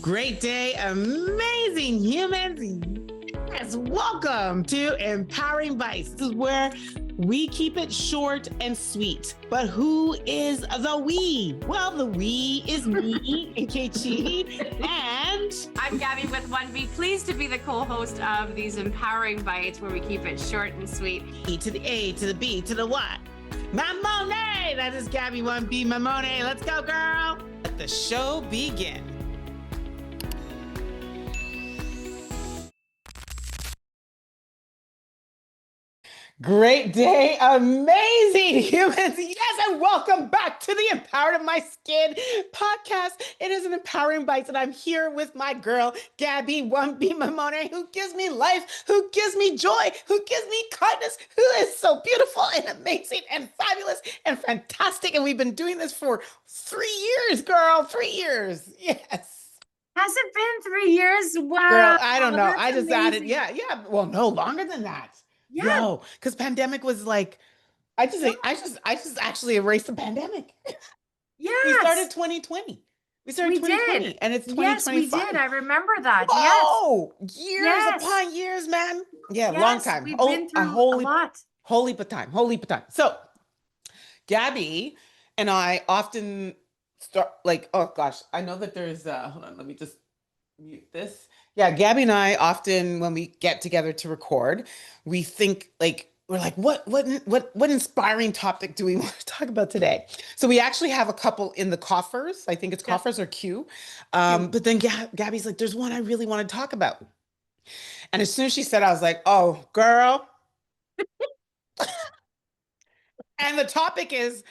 Great day, amazing humans. Yes, welcome to Empowering Bytes. This is where we keep it short and sweet. But who is the we? Well, the we is me, Nkechi, and I'm Gaby with 1B. Pleased to be the co-host of these Empowering Bytes, where we keep it short and sweet. E to the A to the B to the what? Mamone! That is Gaby 1B Mamone. Let's go, girl. Let the show begin. Great day, amazing humans. Yes, and welcome back to the Empowered of My Skin podcast. It is an Empowering Bites, and I'm here with my girl, Gaby 1B Mamone, who gives me life, who gives me joy, who gives me kindness, who is so beautiful and amazing and fabulous and fantastic. And we've been doing this for 3 years, girl, 3 years. Yes. Has it been 3 years? Wow. Girl, I don't know. That's I just amazing. added, yeah. Well, no, longer than that. Yeah. No, because pandemic was like, I just actually erased the pandemic. Yes. We started 2020. We started 2020, did. and it's Yes, 2025. we did. I remember that. Oh, Yes. years Yes. upon years, man. Yeah, Yes, long time. We've been through a lot. Whole heap of time. Whole heap of time. So, Gaby and I often start like, oh gosh, I know that there's hold on, let me just mute this. Yeah, Gaby and I often, when we get together to record, we think like we're like, what inspiring topic do we want to talk about today? So we actually have a couple in the coffers. I think it's Yeah. coffers or Q. But then Gaby's like, there's one I really want to talk about. And as soon as she said, I was like, oh, girl. And the topic is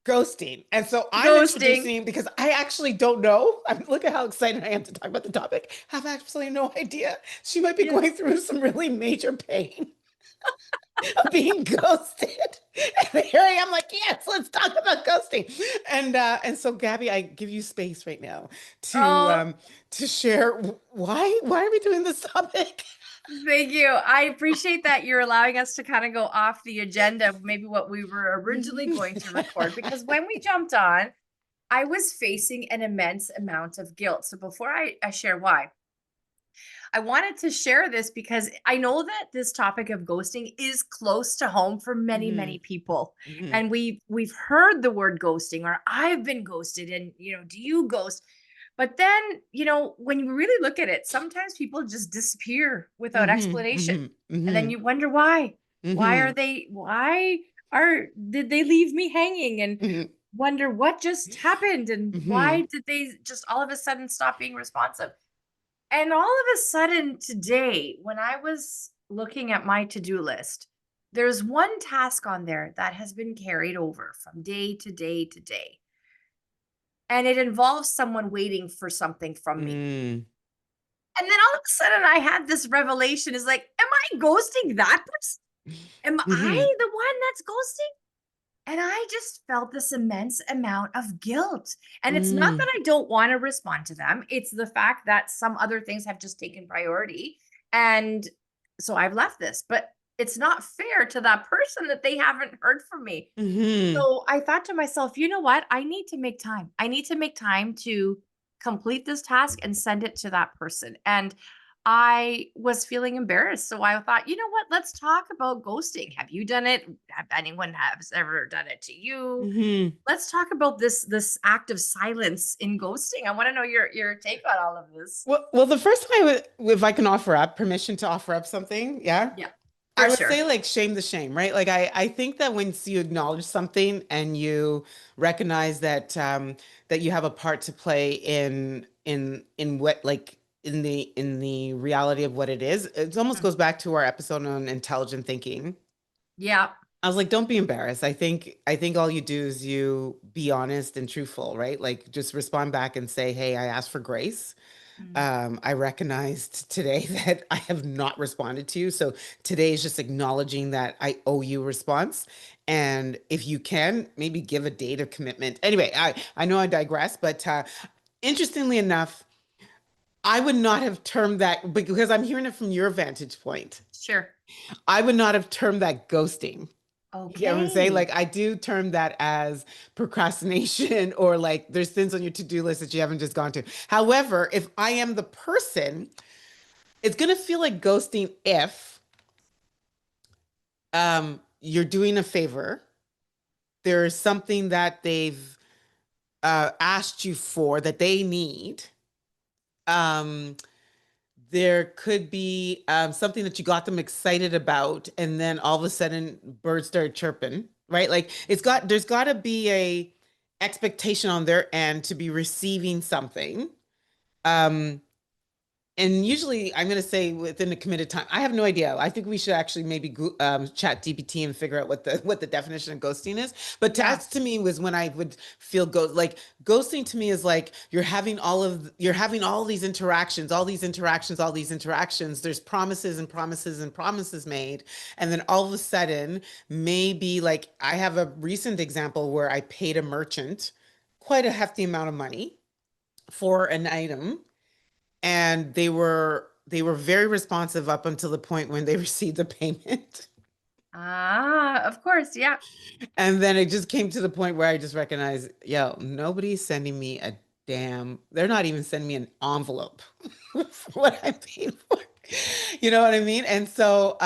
ghosting. And so I'm introducing because I actually don't know. Look at how excited I am to talk about the topic. I have absolutely no idea. She might be going through some really major pain of being ghosted. And here I am like, yes, let's talk about ghosting. And so Gaby, I give you space right now to share why are we doing this topic? Thank you. I appreciate that you're allowing us to kind of go off the agenda of maybe what we were originally going to record, because when we jumped on, I was facing an immense amount of guilt. So before I share why, I wanted to share this because I know that this topic of ghosting is close to home for many, many people. And we've heard the word ghosting, or I've been ghosted, and do you ghost? But then, when you really look at it, sometimes people just disappear without explanation. And then you wonder why. Why did they leave me hanging, and wonder what just happened, and why did they just all of a sudden stop being responsive? And all of a sudden today, when I was looking at my to-do list, there's one task on there that has been carried over from day to day to day. And it involves someone waiting for something from me. And then all of a sudden I had this revelation, is like, am I ghosting that person? Am I the one that's ghosting? And I just felt this immense amount of guilt. And it's not that I don't want to respond to them. It's the fact that some other things have just taken priority. And so I've left this, but it's not fair to that person that they haven't heard from me. So I thought to myself, you know what? I need to make time. I need to make time to complete this task and send it to that person. And I was feeling embarrassed. So I thought, you know what? Let's talk about ghosting. Have you done it? Have anyone has ever done it to you? Let's talk about this act of silence in ghosting. I want to know your take on all of this. Well, the first time if I can offer up permission to offer up something, yeah. Yeah. I would say like shame the shame, right? Like I think that once you acknowledge something and you recognize that that you have a part to play in what like in the reality of what it is, it almost goes back to our episode on intelligent thinking. Yeah. I was like, don't be embarrassed. I think all you do is you be honest and truthful, right? Like just respond back and say, hey, I asked for grace. I recognized today that I have not responded to you. So today is just acknowledging that I owe you a response. And if you can, maybe give a date of commitment. Anyway, I know I digress, but interestingly enough, I would not have termed that, because I'm hearing it from your vantage point. Sure. I would not have termed that ghosting. You get what I'm saying? Okay. Like I do term that as procrastination or like there's things on your to-do list that you haven't just gone to. However, if I am the person, it's gonna feel like ghosting if you're doing a favor, there's something that they've asked you for that they need. Um, there could be something that you got them excited about, and then all of a sudden birds start chirping, right? Like there's got to be a expectation on their end to be receiving something. Um, and usually I'm going to say within a committed time. I have no idea. I think we should actually maybe chat GPT and figure out what the definition of ghosting is. But Yeah. that to me was when I would feel ghost. Like ghosting to me is like you're having all these interactions, all these interactions, all these interactions. There's promises and promises and promises made, and then all of a sudden, maybe like I have a recent example where I paid a merchant quite a hefty amount of money for an item, and they were very responsive up until the point when they received the payment. Ah, of course. Yeah. And then it just came to the point where I just recognized, yo, nobody's sending me a damn, they're not even sending me an envelope for what I paid for. You know what I mean? And so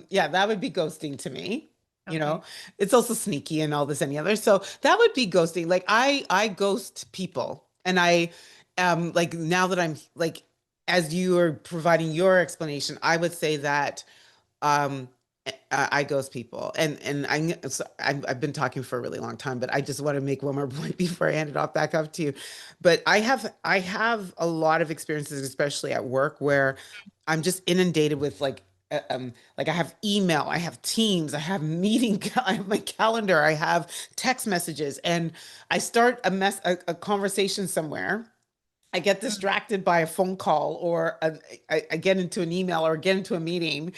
yeah, that would be ghosting to me. You know, Okay. it's also sneaky and all this and the other. So that would be ghosting. Like I ghost people, and I like now that I'm like as you are providing your explanation, I would say that um I ghost people, and I've been talking for a really long time, but I just want to make one more point before I hand it off back up to you. But I have a lot of experiences, especially at work, where I'm just inundated with like I have email, I have Teams, I have meeting, I have my calendar, I have text messages, and I start a conversation somewhere. I get Mm. distracted by a phone call or I get into an email or get into a meeting,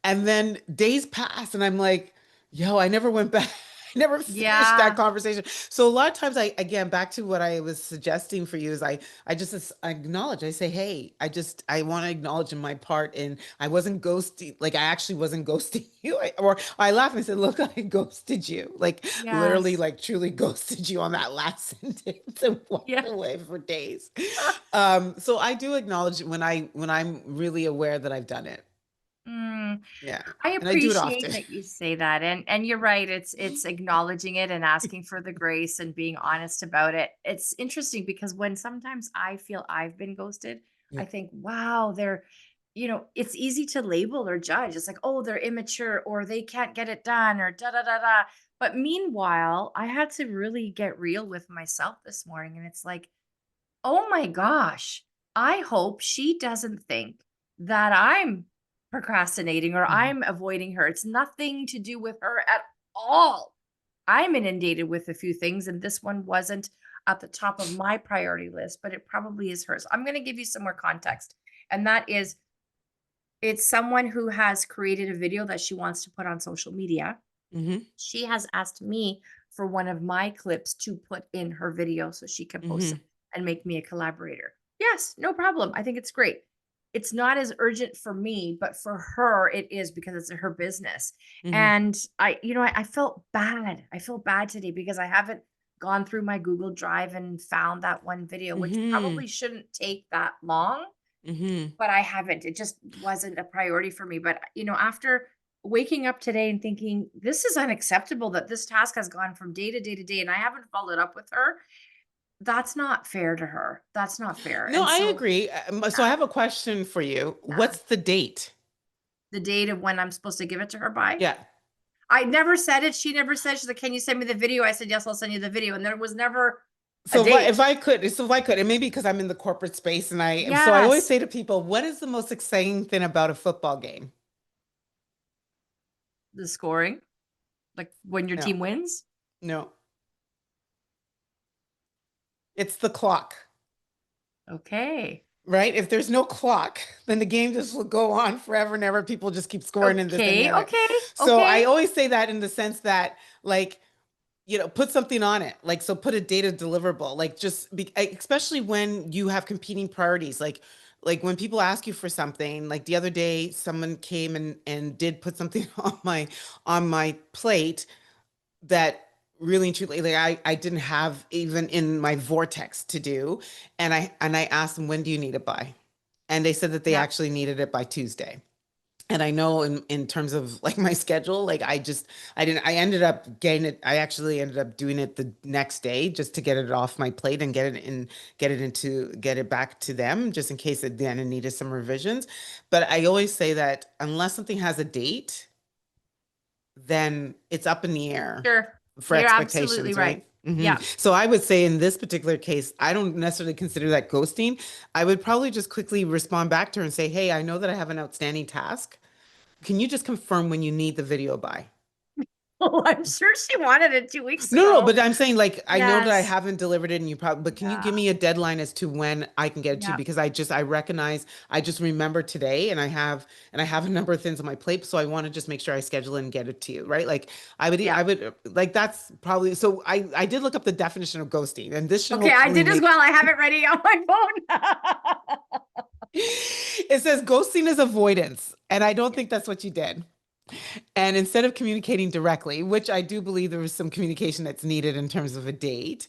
and then days pass and I'm like, yo, I never went back. I never finished that Yeah. conversation. So a lot of times again, back to what I was suggesting for you is I just acknowledge. I say, hey, I want to acknowledge in my part, and I wasn't ghosting. Like I actually wasn't ghosting you. Or I laugh and said, look, I ghosted you. Like literally, Yes. like truly ghosted you on that last sentence and walked Yeah. away for days. So I do acknowledge when I'm really aware that I've done it. Mm. Yeah. I And I do it appreciate often. that you say that, and you're right, it's acknowledging it and asking for the grace and being honest about it. It's interesting because when sometimes I feel I've been ghosted, I Yeah. think, wow, it's easy to label or judge. It's like, oh, they're immature or they can't get it done or da da da da. But meanwhile, I had to really get real with myself this morning, and it's like, oh my gosh. I hope she doesn't think that I'm procrastinating or Mhm. I'm avoiding her. It's nothing to do with her at all. I'm inundated with a few things, and this one wasn't at the top of my priority list, but it probably is hers. I'm going to give you some more context. And that is, it's someone who has created a video that she wants to put on social media. Mhm. She has asked me for one of my clips to put in her video so she can post it Mhm. and make me a collaborator. Yes, no problem. I think it's great. It's not as urgent for me, but for her, it is because it's her business. Mhm. And I felt bad. I feel bad today because I haven't gone through my Google Drive and found that one video, which Mhm. probably shouldn't take that long, Mhm. but I haven't. It just wasn't a priority for me. But, after waking up today and thinking, this is unacceptable that this task has gone from day to day to day and I haven't followed up with her, that's not fair to her. That's not fair. No, And I so, agree. So I yeah, have a question for you. yeah. What's the date? The date of when I'm supposed to give it to her by. Yeah. I never said it. She never said, she's like, can you send me the video? I said, yes, I'll send you the video. And there was never a So date. if I could, and maybe because I'm in the corporate space, so I always Yes. say to people, what is the most exciting thing about a football game? The scoring, like when your No, team wins. no, it's the clock. Okay. Right? If there's no clock, then the game just will go on forever and ever. People just keep scoring and this and the Okay. other. Okay. So I Okay. always say that in the sense that, like, put something on it. Like, so put a data deliverable, like, especially when you have competing priorities. like when people ask you for something, like the other day, someone came and did put something on my plate that really and truly, like I didn't have even in my vortex to do. And I asked them, when do you need it by? And they said that they Yeah. actually needed it by Tuesday. And I know in terms of like my schedule, like I ended up getting it. I actually ended up doing it the next day just to get it off my plate and get it back to them just in case it then needed some revisions. But I always say that unless something has a date, then it's up in the air Sure. for You're absolutely expectations, right. right? Hmm. Yeah. So I would say in this particular case, I don't necessarily consider that ghosting. I would probably just quickly respond back to her and say, "Hey, I know that I have an outstanding task. Can you just confirm when you need the video by?" Well, I'm sure she wanted it 2 weeks No, no, ago. but I'm saying like I know that I Yes. haven't delivered it and you probably, but can you Yeah. give me a deadline as to when I can get it to you? Yeah. Because I recognize I just remember today and I have a number of things on my plate, so I want to just make sure I schedule it and get it to you, right? Like Yeah. I would like that's probably so I did look up the definition of ghosting and this should Okay, I hopefully did as make well. I have it ready on my phone. it says ghosting is avoidance, and I don't think that's what you did. And instead of communicating directly, which I do believe there was some communication that's needed in terms of a date,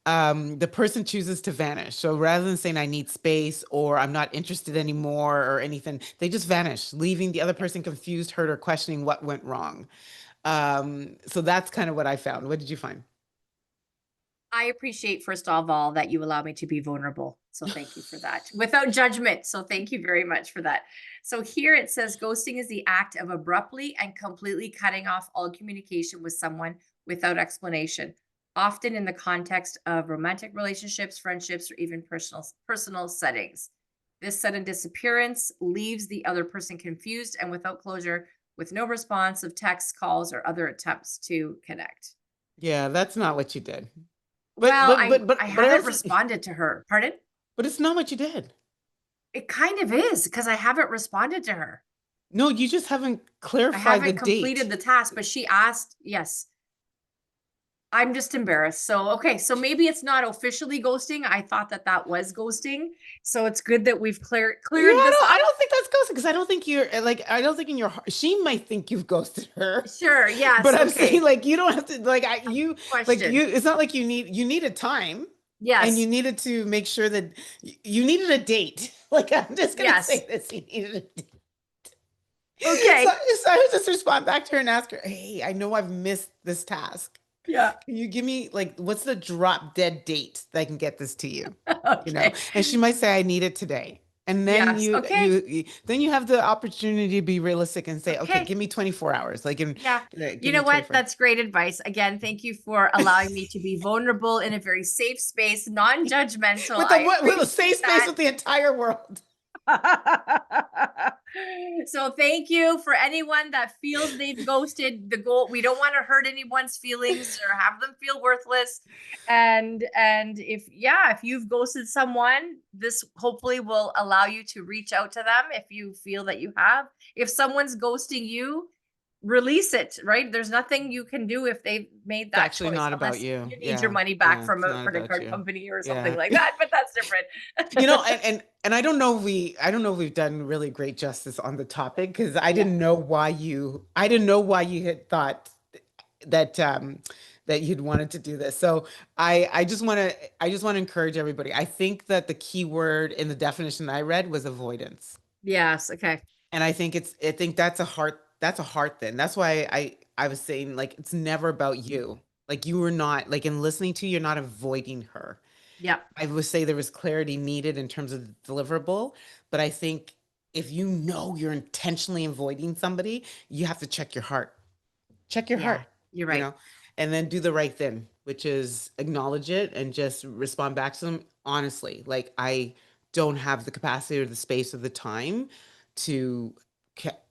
the person chooses to vanish. So rather than saying I need space or I'm not interested anymore or anything, they just vanish, leaving the other person confused, hurt, or questioning what went wrong. So that's kind of what I found. What did you find? I appreciate, first of all, that you allow me to be vulnerable. So thank you for that without judgment. So thank you very much for that. So here it says ghosting is the act of abruptly and completely cutting off all communication with someone without explanation, often in the context of romantic relationships, friendships, or even personal settings. This sudden disappearance leaves the other person confused and without closure, with no response of texts, calls, or other attempts to connect. Yeah, that's not what you did. But Well, but I but I but but I haven't also responded to her. Pardon? but it's not what you did. It kind of is because I haven't responded to her. No, you just haven't I clarified the haven't completed date. the task, but she asked, yes. I'm just embarrassed. So, okay, so maybe it's not officially ghosting. I thought that that was ghosting. So it's good that we've Yeah, cleared this I up. don't think that's ghosting because I don't think you're like I don't think in your heart she might think you've ghosted her, Sure. but Yes. I'm saying Okay. like you don't have to like you Question. it's not like you needed time and you Yes. needed to make sure that you needed a date. Like I'm just gonna Yes. say this, you needed a date. So, Okay. so I would just respond back to her and ask her, hey, I know I've missed this task. Yeah. Can you give me like what's the drop dead date that I can get this to you? You know? Okay. And she might say, I need it today. And then Yes. Okay. then you have the opportunity to be realistic and say, okay, Okay. give me 24 hours. Like in Yeah. You give know me what? 24. That's great advice. Again, thank you for allowing me to be vulnerable in a very safe space, non-judgmental. I With a safe appreciate space that. with the entire world. So thank you for anyone that feels they've ghosted the goal. We don't want to hurt anyone's feelings or have them feel worthless. And if yeah, if you've ghosted someone, this hopefully will allow you to reach out to them if you feel that you have. If someone's ghosting you, release it, right? There's nothing you can do if they've made It's that actually choice not about unless you. you need your Yeah. money back Yeah. from It's a not credit about card you. company or something Yeah. like that, but that's different. You know, and I don't know if I don't know if we've done really great justice on the topic because Yeah. I didn't know why you had thought that that you'd wanted to do this. So I just want to encourage everybody. I think that the key word in the definition that I read was avoidance. Yes. Okay. And I think that's a heart thing. That's why I was saying like it's never about you. Like you were not like in listening to you, you're not avoiding her. Yep. I would say there was clarity needed in terms of the deliverable, but I think if you know you're intentionally avoiding somebody, you have to check your heart. Check your Yeah. heart, You're you right. know, and then do the right thing, which is acknowledge it and just respond back to them honestly. Like I don't have the capacity or the space or the time to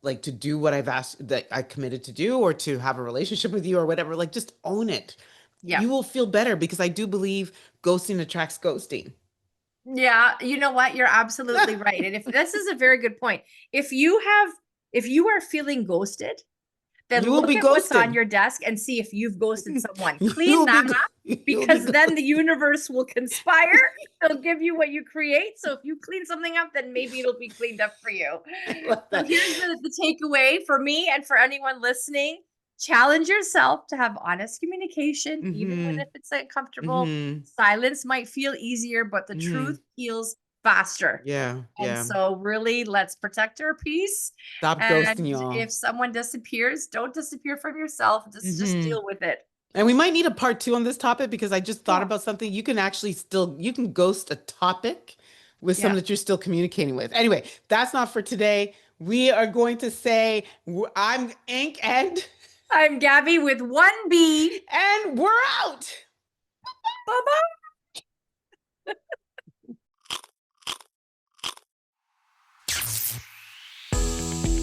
like to do what I've asked that I committed to do or to have a relationship with you or whatever. Like just own it. Yep. You will feel better because I do believe ghosting attracts ghosting. Yeah, you know what? You're absolutely right. And if this is a very good point. If you have if you are feeling ghosted, then You will look be at what's on ghosted. your desk and see if you've ghosted someone. You'll Clean be that go- up, you'll be because then ghosted. the universe will conspire. It'll give you what you create. So if you clean something up, then maybe it'll be cleaned up for you. I love So that. here's the takeaway for me and for anyone listening. Challenge yourself to have honest communication, even when Mhm. if it's uncomfortable. Mhm. Silence might feel easier, but the truth Mhm. heals faster. Yeah, And yeah. so really let's protect our peace. Stop ghosting, And y'all. if someone disappears, don't disappear from yourself. Just Mhm. deal with it. And we might need a part two on this topic because I just thought Yeah. about something. You can actually still you can ghost a topic with Yeah. someone that you're still communicating with. Anyway, that's not for today. We are going to say I'm Ink and I'm Gabby with 1B. and we're out. Bye-bye.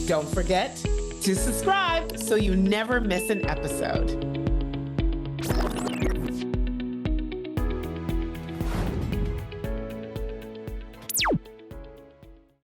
Don't forget to subscribe so you never miss an episode.